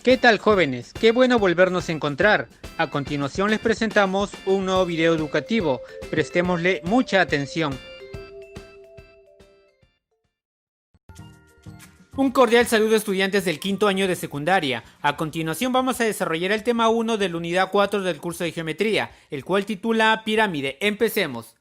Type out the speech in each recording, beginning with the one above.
¿Qué tal, jóvenes? Qué bueno volvernos a encontrar. A continuación les presentamos un nuevo video educativo. Prestémosle mucha atención. Un cordial saludo, estudiantes del quinto año de secundaria. A continuación vamos a desarrollar el tema 1 de la unidad 4 del curso de geometría, el cual titula Pirámide. Empecemos.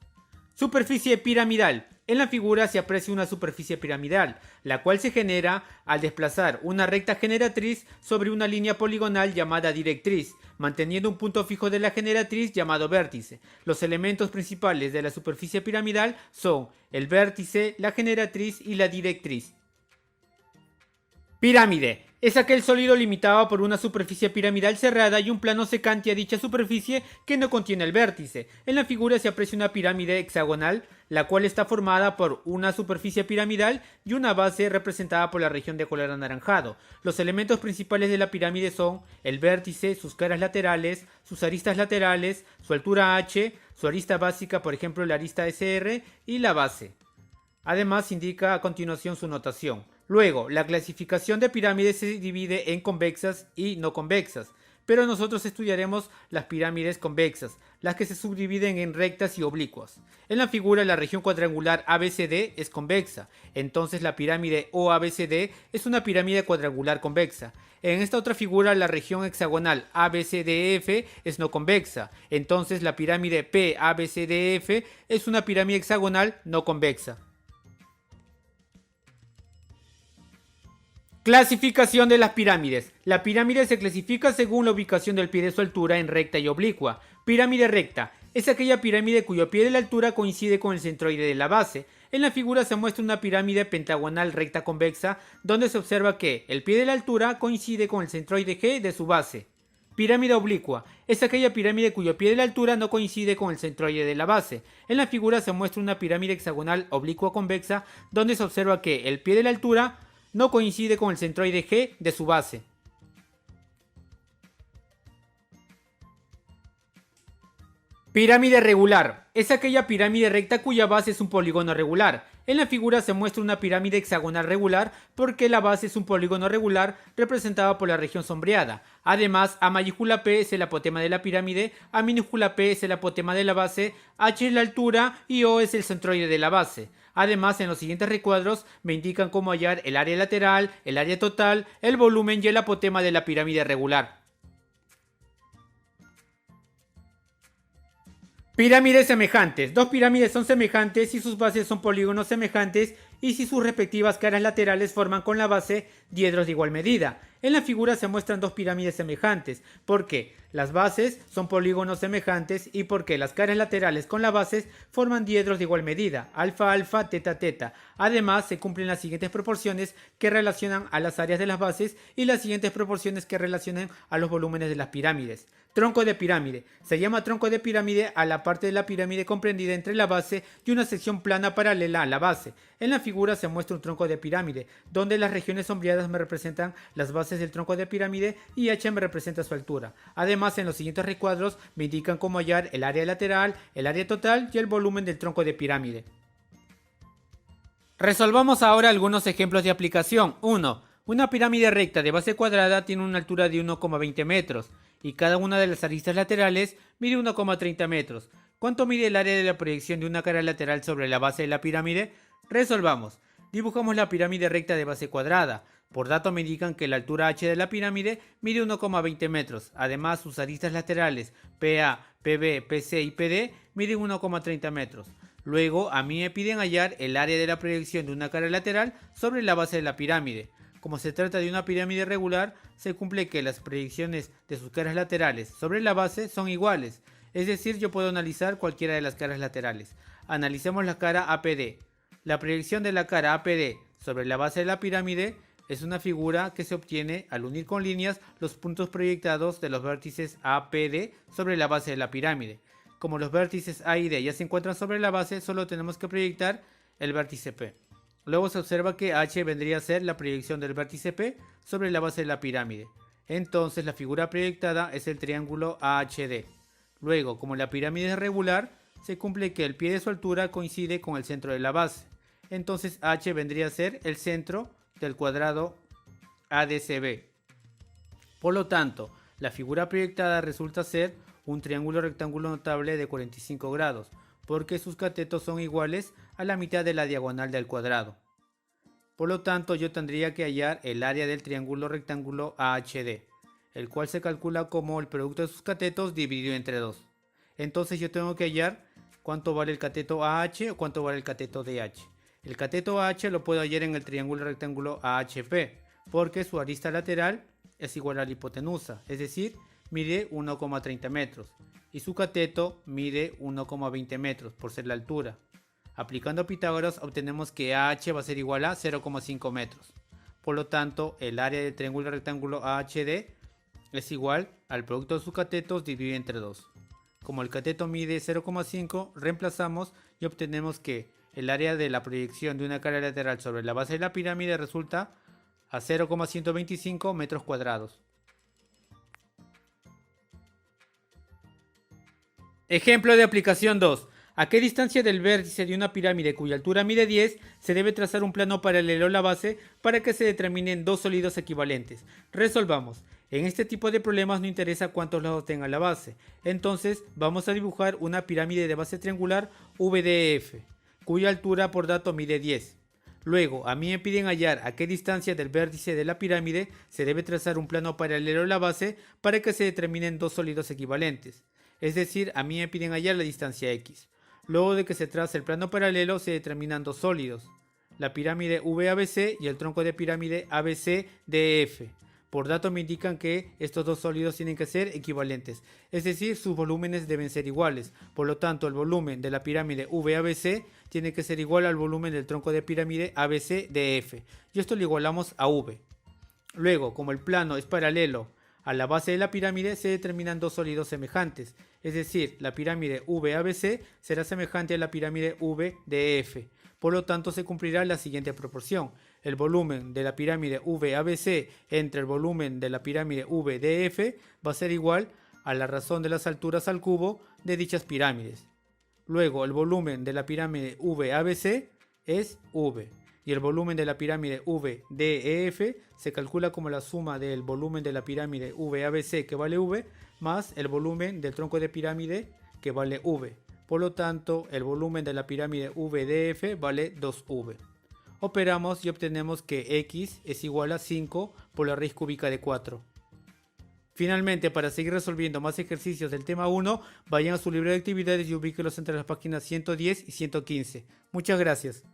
Superficie piramidal. En la figura se aprecia una superficie piramidal, la cual se genera al desplazar una recta generatriz sobre una línea poligonal llamada directriz, manteniendo un punto fijo de la generatriz llamado vértice. Los elementos principales de la superficie piramidal son el vértice, la generatriz y la directriz. Pirámide. Es aquel sólido limitado por una superficie piramidal cerrada y un plano secante a dicha superficie que no contiene el vértice. En la figura se aprecia una pirámide hexagonal, la cual está formada por una superficie piramidal y una base representada por la región de color anaranjado. Los elementos principales de la pirámide son el vértice, sus caras laterales, sus aristas laterales, su altura h, su arista básica, por ejemplo la arista SR, y la base. Además indica a continuación su notación. Luego, la clasificación de pirámides se divide en convexas y no convexas, pero nosotros estudiaremos las pirámides convexas, las que se subdividen en rectas y oblicuas. En la figura, la región cuadrangular ABCD es convexa, entonces la pirámide OABCD es una pirámide cuadrangular convexa. En esta otra figura, la región hexagonal ABCDF es no convexa, entonces la pirámide PABCDF es una pirámide hexagonal no convexa. Clasificación de las pirámides. La pirámide se clasifica según la ubicación del pie de su altura en recta y oblicua. Pirámide recta. Es aquella pirámide cuyo pie de la altura coincide con el centroide de la base. En la figura se muestra una pirámide pentagonal recta convexa, donde se observa que el pie de la altura coincide con el centroide G de su base. Pirámide oblicua. Es aquella pirámide cuyo pie de la altura no coincide con el centroide de la base. En la figura se muestra una pirámide hexagonal oblicua convexa, donde se observa que el pie de la altura no coincide con el centroide G de su base. Pirámide regular. Es aquella pirámide recta cuya base es un polígono regular. En la figura se muestra una pirámide hexagonal regular porque la base es un polígono regular representado por la región sombreada. Además, A mayúscula P es el apotema de la pirámide, A minúscula P es el apotema de la base, H es la altura y O es el centroide de la base. Además, en los siguientes recuadros me indican cómo hallar el área lateral, el área total, el volumen y el apotema de la pirámide regular. Pirámides semejantes. Dos pirámides son semejantes si sus bases son polígonos semejantes y si sus respectivas caras laterales forman con la base diedros de igual medida. En la figura se muestran dos pirámides semejantes, porque las bases son polígonos semejantes y porque las caras laterales con la base forman diedros de igual medida, alfa, alfa, teta, teta. Además, se cumplen las siguientes proporciones que relacionan a las áreas de las bases y las siguientes proporciones que relacionan a los volúmenes de las pirámides. Tronco de pirámide. Se llama tronco de pirámide a la parte de la pirámide comprendida entre la base y una sección plana paralela a la base. En la figura se muestra un tronco de pirámide, donde las regiones sombreadas me representan las bases del tronco de pirámide y H me representa su altura. Además, en los siguientes recuadros me indican cómo hallar el área lateral, el área total y el volumen del tronco de pirámide. Resolvamos ahora algunos ejemplos de aplicación. 1. Una pirámide recta de base cuadrada tiene una altura de 1,20 metros y cada una de las aristas laterales mide 1,30 metros. ¿Cuánto mide el área de la proyección de una cara lateral sobre la base de la pirámide? Resolvamos. Dibujamos la pirámide recta de base cuadrada. Por dato me indican que la altura h de la pirámide mide 1,20 metros. Además, sus aristas laterales PA, PB, PC y PD miden 1,30 metros. Luego, a mí me piden hallar el área de la proyección de una cara lateral sobre la base de la pirámide. Como se trata de una pirámide regular, se cumple que las proyecciones de sus caras laterales sobre la base son iguales, es decir, yo puedo analizar cualquiera de las caras laterales. Analicemos la cara APD. La proyección de la cara APD sobre la base de la pirámide es una figura que se obtiene al unir con líneas los puntos proyectados de los vértices APD sobre la base de la pirámide. Como los vértices A y D ya se encuentran sobre la base, solo tenemos que proyectar el vértice P. Luego se observa que H vendría a ser la proyección del vértice P sobre la base de la pirámide. Entonces la figura proyectada es el triángulo AHD. Luego, como la pirámide es regular, se cumple que el pie de su altura coincide con el centro de la base. Entonces H vendría a ser el centro del cuadrado ADCB. Por lo tanto, la figura proyectada resulta ser un triángulo rectángulo notable de 45 grados, porque sus catetos son iguales a la mitad de la diagonal del cuadrado. Por lo tanto, yo tendría que hallar el área del triángulo rectángulo AHD, el cual se calcula como el producto de sus catetos dividido entre 2. Entonces yo tengo que hallar cuánto vale el cateto AH o cuánto vale el cateto DH. El cateto AH lo puedo hallar en el triángulo rectángulo AHP, porque su arista lateral es igual a la hipotenusa, es decir, mide 1,30 metros, y su cateto mide 1,20 metros por ser la altura. Aplicando a Pitágoras obtenemos que AH va a ser igual a 0,5 metros. Por lo tanto, el área del triángulo rectángulo AHD es igual al producto de sus catetos dividido entre 2. Como el cateto mide 0,5, reemplazamos y obtenemos que el área de la proyección de una cara lateral sobre la base de la pirámide resulta a 0,125 metros cuadrados. Ejemplo de aplicación 2. ¿A qué distancia del vértice de una pirámide cuya altura mide 10 se debe trazar un plano paralelo a la base para que se determinen dos sólidos equivalentes? Resolvamos. En este tipo de problemas no interesa cuántos lados tenga la base. Entonces vamos a dibujar una pirámide de base triangular VDF, cuya altura por dato mide 10. Luego, a mí me piden hallar a qué distancia del vértice de la pirámide se debe trazar un plano paralelo a la base para que se determinen dos sólidos equivalentes. Es decir, a mí me piden hallar la distancia X. Luego de que se trace el plano paralelo se determinan dos sólidos, la pirámide VABC y el tronco de pirámide ABCDF. Por dato me indican que estos dos sólidos tienen que ser equivalentes, es decir, sus volúmenes deben ser iguales. Por lo tanto, el volumen de la pirámide VABC tiene que ser igual al volumen del tronco de pirámide ABCDF, y esto lo igualamos a V. Luego, como el plano es paralelo a la base de la pirámide, se determinan dos sólidos semejantes, es decir, la pirámide VABC será semejante a la pirámide VDF. Por lo tanto, se cumplirá la siguiente proporción. El volumen de la pirámide VABC entre el volumen de la pirámide VDF va a ser igual a la razón de las alturas al cubo de dichas pirámides. Luego, el volumen de la pirámide VABC es V. Y el volumen de la pirámide VDEF se calcula como la suma del volumen de la pirámide VABC, que vale V, más el volumen del tronco de pirámide, que vale V. Por lo tanto, el volumen de la pirámide VDF vale 2V. Operamos y obtenemos que X es igual a 5 por la raíz cúbica de 4. Finalmente, para seguir resolviendo más ejercicios del tema 1, vayan a su libro de actividades y ubíquenlos entre las páginas 110 y 115. Muchas gracias.